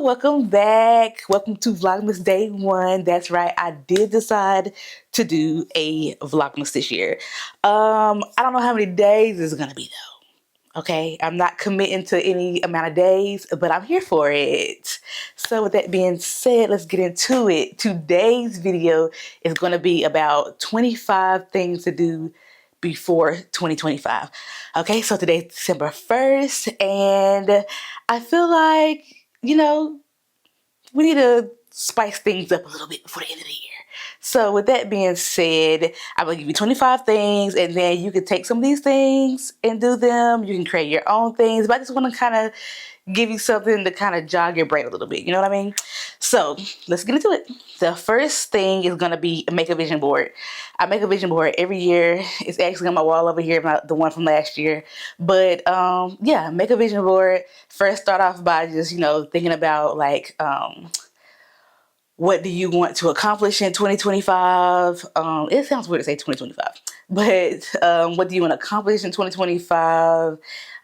welcome back. Welcome to Vlogmas Day 1. That's right, I did decide to do a Vlogmas this year. I don't know how many days it's gonna be though. Okay, I'm not committing to any amount of days, but I'm here for it. So with that being said, let's get into it. Today's video is gonna be about 25 things to do before 2025. Okay, so today's December 1st, and I feel like, we need to spice things up a little bit before the end of the year. So with that being said, I'm gonna give you 25 things, and then you can take some of these things and do them. You can create your own things, but I just want to kind of give you something to kind of jog your brain a little bit. You know what I mean? So let's get into it. The first thing is gonna be make a vision board. I make a vision board every year. It's actually on my wall over here, the one from last year. But yeah, make a vision board. First, start off by just thinking about like what do you want to accomplish in 2025? It sounds weird to say 2025, but what do you want to accomplish in 2025?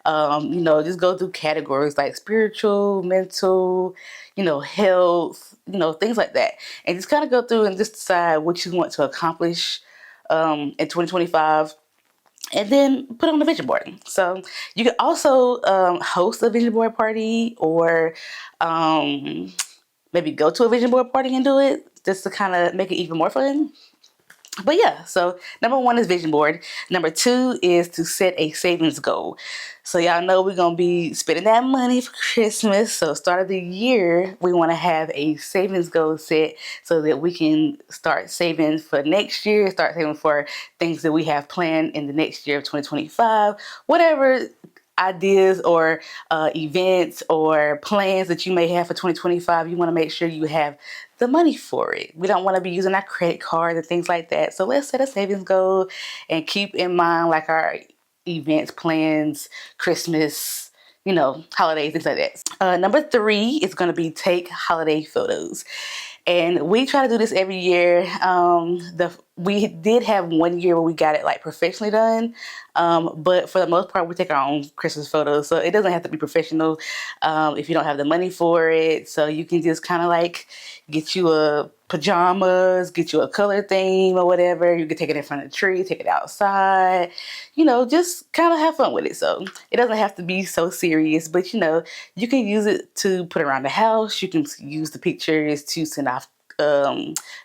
Just go through categories like spiritual, mental, health, things like that. And just kind of go through and just decide what you want to accomplish in 2025. And then put it on the vision board. So you can also host a vision board party, or maybe go to a vision board party and do it, just to kind of make it even more fun. But yeah, so number 1 is vision board. Number 2 is to set a savings goal. So y'all know we're going to be spending that money for Christmas. So start of the year, we want to have a savings goal set so that we can start saving for next year, start saving for things that we have planned in the next year of 2025, whatever ideas or events or plans that you may have for 2025, you want to make sure you have the money for it. We don't want to be using our credit card and things like that. So let's set a savings goal and keep in mind like our events, plans, Christmas, holidays, things like that. Number 3 is going to be take holiday photos. And we try to do this every year. We did have one year where we got it like professionally done. But for the most part, we take our own Christmas photos. So it doesn't have to be professional if you don't have the money for it. So you can just kind of like get you a pajamas, get you a color theme or whatever. You can take it in front of the tree, take it outside, just kind of have fun with it. So it doesn't have to be so serious, but you can use it to put around the house. You can use the pictures to send off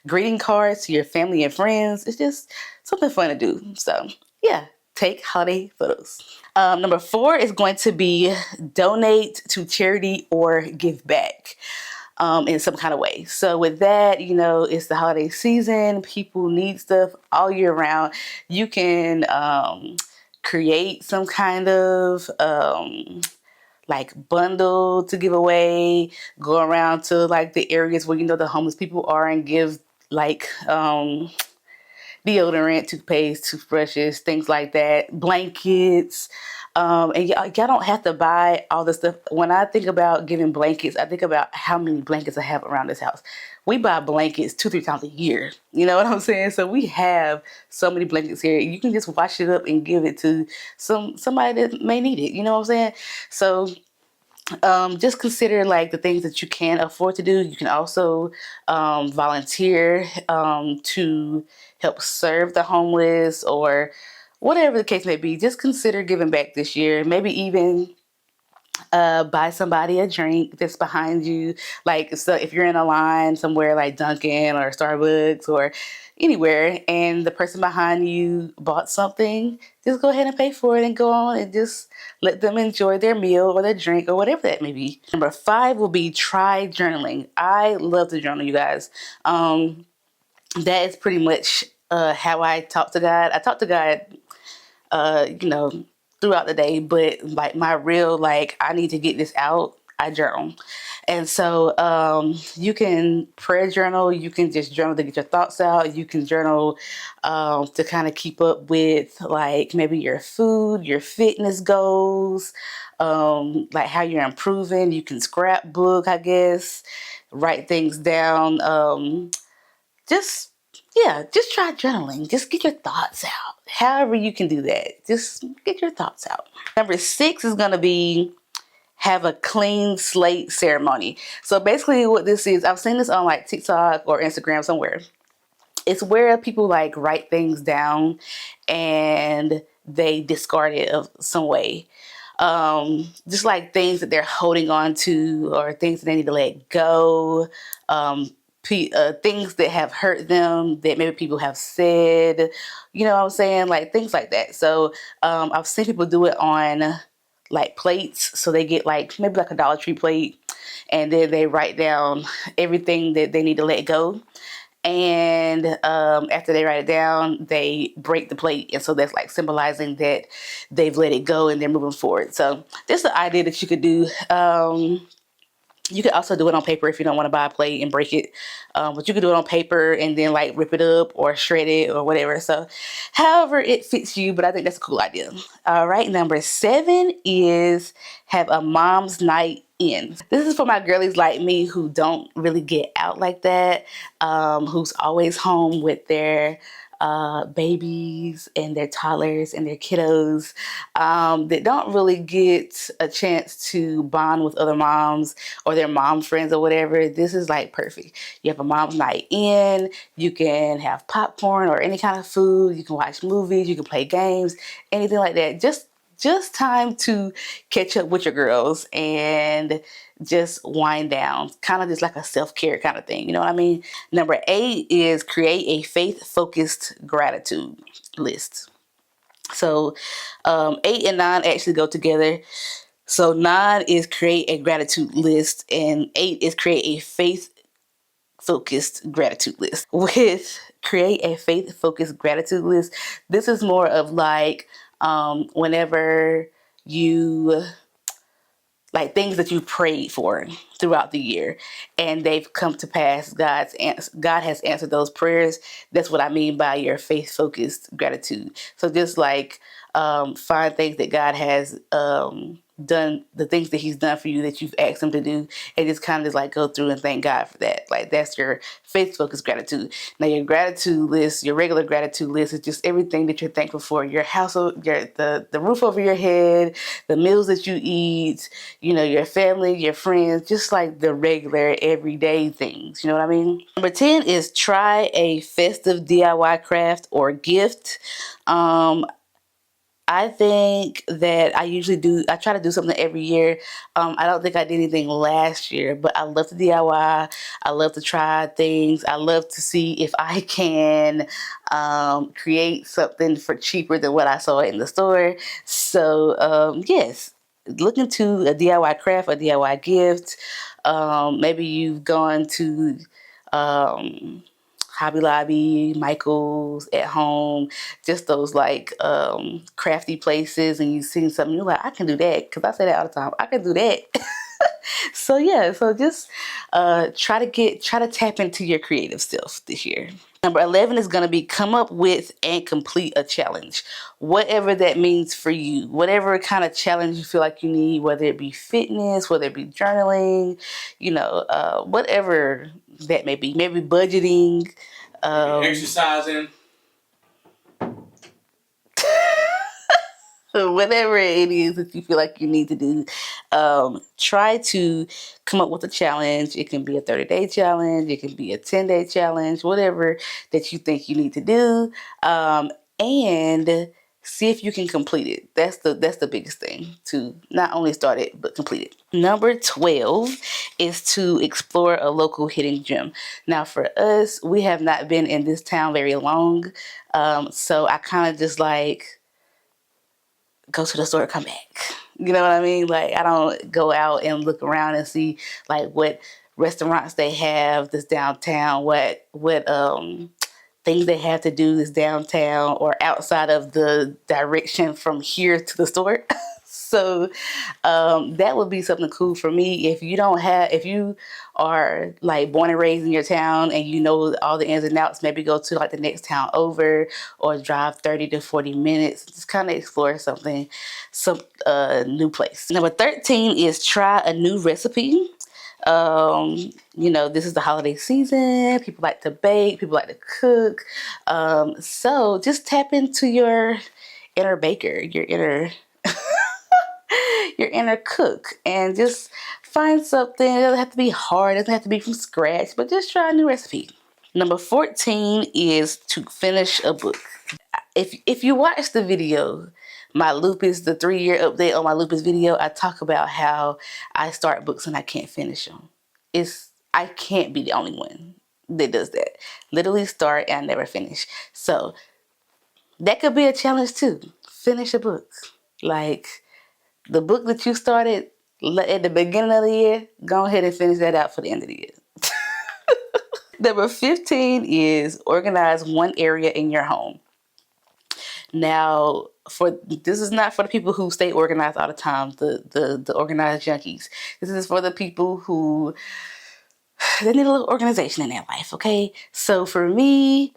greeting cards to your family and friends. It's just something fun to do. So yeah, take holiday photos. Number 4 is going to be donate to charity or give back in some kind of way. So with that, it's the holiday season. People need stuff all year round. You can create some kind of like bundle to give away, go around to like the areas where the homeless people are and give like deodorant, toothpaste, toothbrushes, things like that, blankets. And y'all don't have to buy all the stuff. When I think about giving blankets, I think about how many blankets I have around this house. We buy blankets 2-3 times a year. You know what I'm saying? So we have so many blankets here. You can just wash it up and give it to somebody that may need it. You know what I'm saying? So just consider like the things that you can afford to do. You can also volunteer to help serve the homeless or whatever the case may be. Just consider giving back this year. Maybe even buy somebody a drink that's behind you. Like, so if you're in a line somewhere like Dunkin' or Starbucks or anywhere and the person behind you bought something, just go ahead and pay for it and go on and just let them enjoy their meal or their drink or whatever that may be. Number 5 will be try journaling. I love to journal, you guys. That is pretty much how I talk to God. I talk to God throughout the day, but like my real, like, I need to get this out, I journal. And so you can prayer journal, you can just journal to get your thoughts out, you can journal to kind of keep up with like maybe your food, your fitness goals, like how you're improving. You can scrapbook, I guess, write things down. Just try journaling. Just get your thoughts out. However you can do that, just get your thoughts out. Number 6 is going to be have a clean slate ceremony. So basically what this is, I've seen this on like TikTok or Instagram somewhere. It's where people like write things down and they discard it of some way. Just like things that they're holding on to or things that they need to let go. Things that have hurt them that maybe people have said, you know what I'm saying? Like things like that. So I've seen people do it on like plates. So they get like maybe like a Dollar Tree plate and then they write down everything that they need to let go. And after they write it down, they break the plate. And so that's like symbolizing that they've let it go and they're moving forward. So this is the idea that you could do. You could also do it on paper if you don't want to buy a plate and break it. But you could do it on paper and then like rip it up or shred it or whatever. So however it fits you, but I think that's a cool idea. All right, number 7 is have a mom's night in. This is for my girlies like me who don't really get out like that, who's always home with their babies and their toddlers and their kiddos, that don't really get a chance to bond with other moms or their mom friends or whatever. This is like perfect. You have a mom's night in, you can have popcorn or any kind of food, you can watch movies, you can play games, anything like that. Just time to catch up with your girls and just wind down. Kind of just like a self-care kind of thing. You know what I mean? Number 8 is create a faith-focused gratitude list. So 8 and 9 actually go together. So 9 is create a gratitude list and 8 is create a faith-focused gratitude list. With create a faith-focused gratitude list, this is more of like whenever you like things that you prayed for throughout the year and they've come to pass. God has answered those prayers. That's what I mean by your faith-focused gratitude. So just like find things that God has done, the things that he's done for you that you've asked him to do, and just kind of just like go through and thank God for that. Like that's your faith-focused gratitude. Now your gratitude list, your regular gratitude list is just everything that you're thankful for. Your household, the roof over your head, the meals that you eat, you know, your family, your friends, just like the regular everyday things. You know what I mean? Number 10 is try a festive DIY craft or gift. I think that I try to do something every year. I don't think I did anything last year, but I love to DIY. I love to try things. I love to see if I can create something for cheaper than what I saw in the store. So, yes, look into a DIY craft, a DIY gift. Maybe you've gone to Hobby Lobby, Michael's, At Home, just those like crafty places, and you've seen something, you're like, I can do that, because I say that all the time. I can do that. So yeah, so just try to tap into your creative self this year. Number 11 is going to be come up with and complete a challenge. Whatever that means for you, whatever kind of challenge you feel like you need, whether it be fitness, whether it be journaling, you know, whatever that may be. Maybe budgeting. Exercising. Whatever it is that you feel like you need to do, try to come up with a challenge. It can be a 30-day challenge. It can be a 10-day challenge, whatever that you think you need to do. And see if you can complete it. That's the biggest thing, to not only start it, but complete it. Number 12 is to explore a local hidden gem. Now for us, we have not been in this town very long. So I kind of just like go to the store, come back. You know what I mean? Like I don't go out and look around and see like what restaurants they have this downtown, what things they have to do this downtown or outside of the direction from here to the store. So that would be something cool for me. If you are like born and raised in your town and you know all the ins and outs, maybe go to like the next town over or drive 30 to 40 minutes. Just kind of explore some new place. Number 13 is try a new recipe. You know, this is the holiday season. People like to bake, people like to cook. So just tap into your inner baker, your your inner cook and just find something. It doesn't have to be hard. It doesn't have to be from scratch, but just try a new recipe. Number 14 is to finish a book. If you watch the video, my lupus, the 3-year update on my lupus video, I talk about how I start books and I can't finish them. I can't be the only one that does that. Literally start and I never finish. So that could be a challenge too. Finish a book. Like the book that you started at the beginning of the year, go ahead and finish that out for the end of the year. Number 15 is organize one area in your home. Now, this is not for the people who stay organized all the time, the organized junkies. This is for the people who they need a little organization in their life, okay? So for me,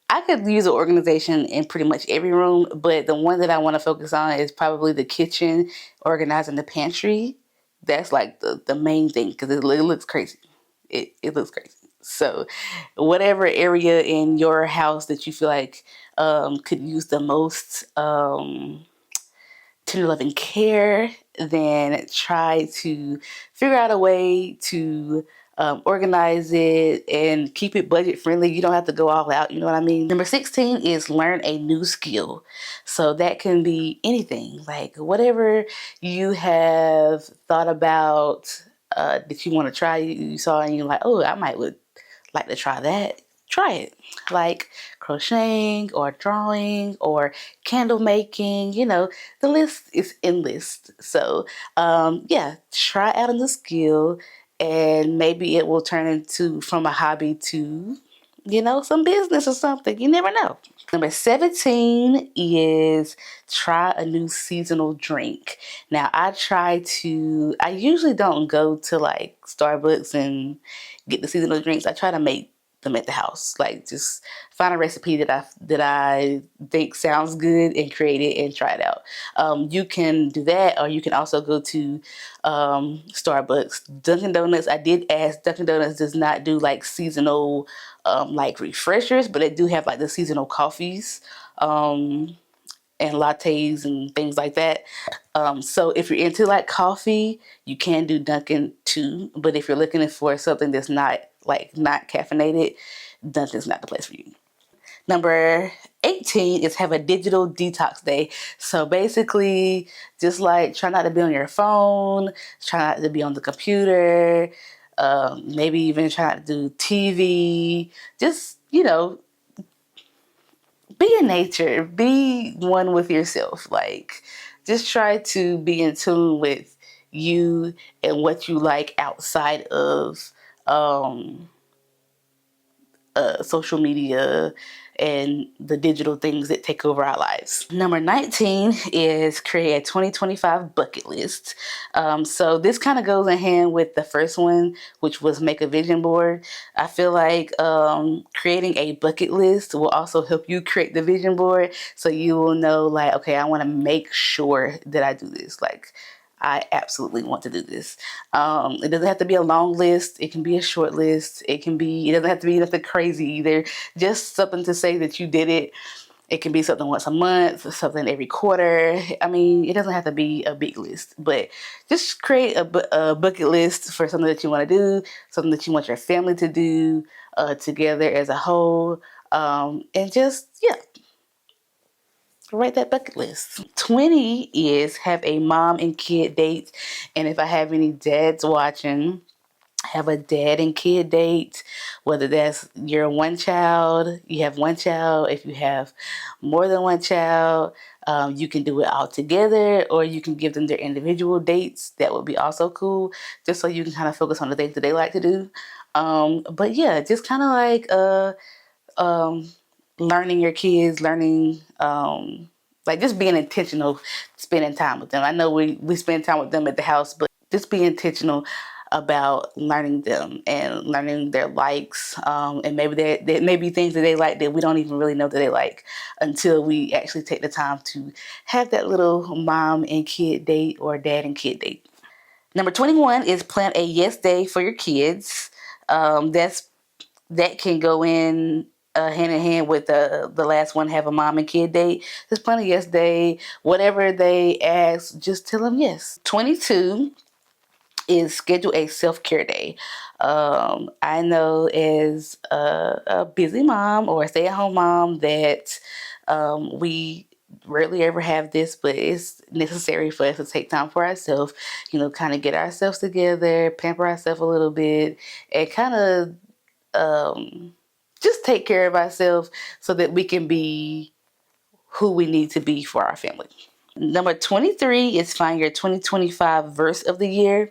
I could use an organization in pretty much every room, but the one that I want to focus on is probably the kitchen, organizing the pantry. That's like the main thing because it looks crazy. It looks crazy. So whatever area in your house that you feel like could use the most tender love and care, then try to figure out a way to organize it and keep it budget friendly. You don't have to go all out, you know what I mean? Number 16 is learn a new skill. So that can be anything, like whatever you have thought about that you want to try, you saw and you're like, oh, I might would like to try that. Try it, like crocheting or drawing or candle making. You know, the list is endless. So yeah, try out a new skill and maybe it will turn into from a hobby to, you know, some business or something. You never know. Number 17 is try a new seasonal drink. Now I usually don't go to like Starbucks and get the seasonal drinks. I try to make them at the house. Like just find a recipe that I think sounds good and create it and try it out. You can do that, or you can also go to Starbucks. Dunkin' Donuts, I did ask. Dunkin' Donuts does not do like seasonal like refreshers, but they do have like the seasonal coffees and lattes and things like that. So if you're into like coffee, you can do Dunkin' too. But if you're looking for something that's not caffeinated, Dunkin's not the place for you. Number 18 is have a digital detox day. So basically, just like try not to be on your phone, try not to be on the computer, maybe even try not to do TV. Just, you know, be in nature, be one with yourself. Like, just try to be in tune with you and what you like outside of social media and the digital things that take over our lives. Number 19 is create a 2025 bucket list. So this kind of goes in hand with the first one, which was make a vision board. I feel like creating a bucket list will also help you create the vision board, so you will know like, okay, I want to make sure that I do this. Like, I absolutely want to do this. It doesn't have to be a long list. It can be a short list. It doesn't have to be nothing crazy either. Just something to say that you did it. It can be something once a month, something every quarter. I mean, it doesn't have to be a big list, but just create a bucket list for something that you want to do, something that you want your family to do together as a whole. And just, yeah, write that bucket list. 20 is have a mom and kid date. And if I have any dads watching, have a dad and kid date, whether that's your one child, you have one child. If you have more than one child, you can do it all together, or you can give them their individual dates. That would be also cool, just so you can kind of focus on the things that they like to do. But yeah, just kind of like learning your kids, like just being intentional, spending time with them. I know we spend time with them at the house, but just be intentional about learning them and learning their likes. And maybe there may be things that they like that we don't even really know that they like until we actually take the time to have that little mom and kid date or dad and kid date. Number 21 is plan a yes day for your kids. That can go in hand in hand with the last one, have a mom and kid date. Just plan a yes day. Whatever they ask, just tell them yes. 22 is schedule a self-care day. I know as a busy mom or a stay-at-home mom that we rarely ever have this, but it's necessary for us to take time for ourselves, kind of get ourselves together, pamper ourselves a little bit, and kind of just take care of ourselves so that we can be who we need to be for our family. Number 23 is find your 2025 verse of the year.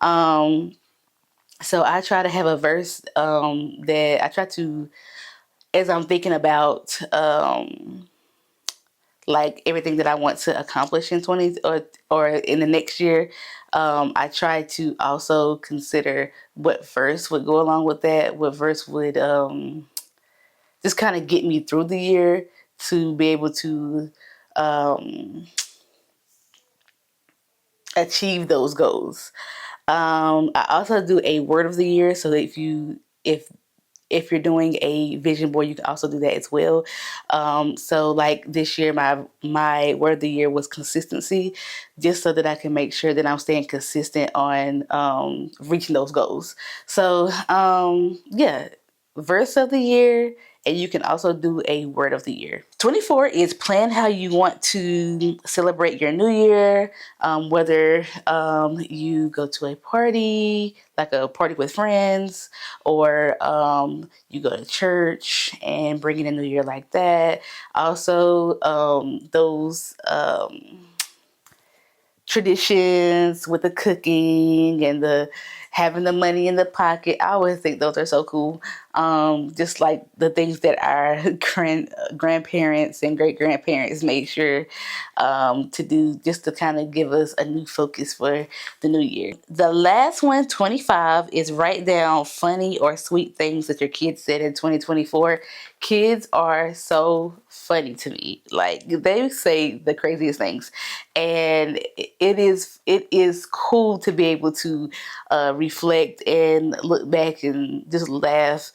So I try to have a verse that I try to, as I'm thinking about like everything that I want to accomplish in 20 or in the next year, I try to also consider what verse would go along with that, what verse would just kind of get me through the year to be able to achieve those goals. I also do a word of the year, so that if you're doing a vision board, you can also do that as well. So like this year, my word of the year was consistency, just so that I can make sure that I'm staying consistent on reaching those goals. So yeah, verse of the year, and you can also do a word of the year. 24 is plan how you want to celebrate your new year, whether you go to a party, like a party with friends, or you go to church and bring in a new year like that. Also, those traditions with the cooking and the having the money in the pocket. I always think those are so cool. Just like the things that our grandparents and great grandparents made sure to do, just to kind of give us a new focus for the new year. The last one, 25, is write down funny or sweet things that your kids said in 2024. Kids are so funny to me. Like, they say the craziest things, and it is cool to be able to reflect and look back and just laugh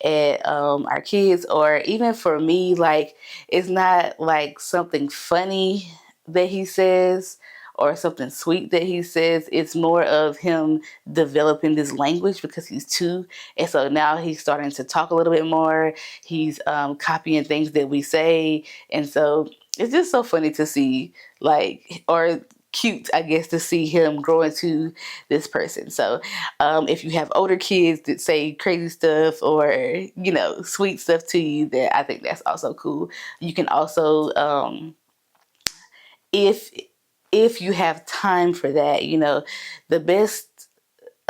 at our kids. Or even for me, like, it's not like something funny that he says or something sweet that he says. It's more of him developing this language because he's 2, and so now he's starting to talk a little bit more. He's copying things that we say, and so it's just so funny to see, like, or cute, I guess, to see him grow into this person. So if you have older kids that say crazy stuff or sweet stuff to you, that I think that's also cool. You can also if you have time for that, the best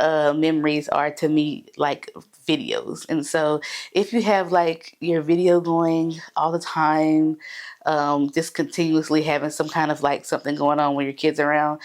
memories are, to me, like videos. And so if you have like your video going all the time, just continuously having some kind of like something going on when your kids are around,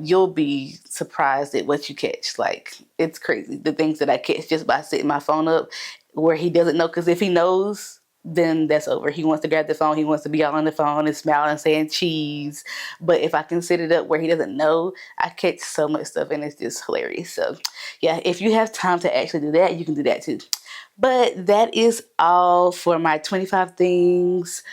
you'll be surprised at what you catch. Like, it's crazy the things that I catch just by setting my phone up where he doesn't know, because if he knows, then that's over. He wants to grab the phone. He wants to be all on the phone and smiling and saying cheese. But if I can set it up where he doesn't know, I catch so much stuff, and it's just hilarious. So yeah, if you have time to actually do that, you can do that too. But that is all for my 25 things.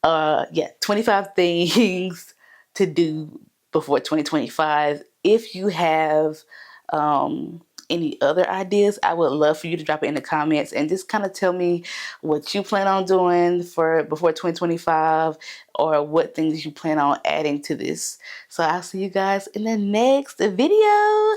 25 things to do before 2025. If you have any other ideas, I would love for you to drop it in the comments and just kind of tell me what you plan on doing for before 2025, or what things you plan on adding to this. So I'll see you guys in the next video.